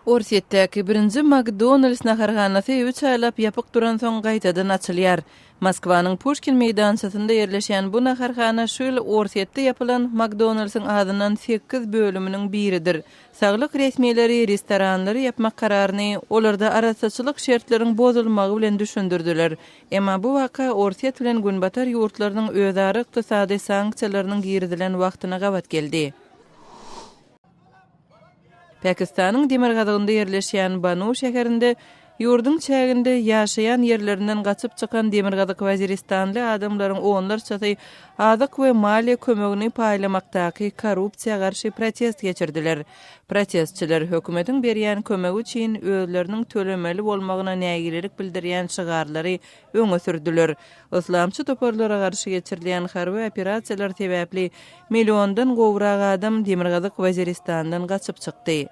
Orsietdäki birinji McDonald's naharhanasy 3 aylap ýapyk duran soň gaýtadan açylýar. Moskwanyň Pushkin meýdançysynda ýerleşýän bu naharhana şol Orsietde ýapylan McDonald'syň adynyň 8 bölüminiň biridir. Saglyk resmiýetleri restoranlary ýapmak kararyny olarda arasaçylyk şertleriň bozulmagy bilen düşündirdiler. Emma bu waka Orsiet bilen günbatar ýurtlarynyň özara ykdysady sanksiýalarynyň girdilen wagtyna gabat geldi. Pakistanyň Demirgadygynda ýerleşýän Banu şäherinde ýurdun çäginde ýaşaýan ýerlerinden gaçyp çykan Demirgadyk Waziristonly adamlaryň onlarçasy azyk we maliýe kömegini paýlamakdaky korrupsiýa garşy protest geçirdiler. Protestçiler hökümetiň berýän kömegi üçin özleriniň tölemeli bolmagyna nägilelik bildirýän şygarlary öňe sürdiler. Islamçy toparlara garşy geçirilýän harby operasiýalar sebäpli milliondan gowrak adam Demirgadyk Waziristondan gaçyp çykdy.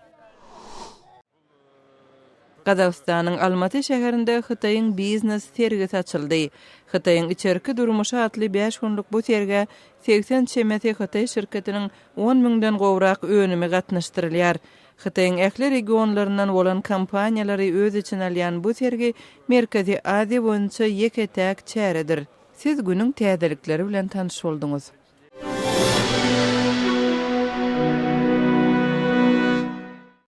Qazaqstanyň Almaty şäherinde Hytaýyň biznes sergisi açyldy. Hytaýyň içerki durmuşy atly 5 günlük bu serge 80 çemeti Hytaý şirketiniň 10 000-den gowrak önümi gatnaşdyrylýar. Hytaýyň ähli regionlaryndan bolan kompaniýalary öz içine alýan bu sergi Merkezi Aziýa boýunça ýeketäk çäredir. Siz günüň täzelikleri bilen tanış boldunuz.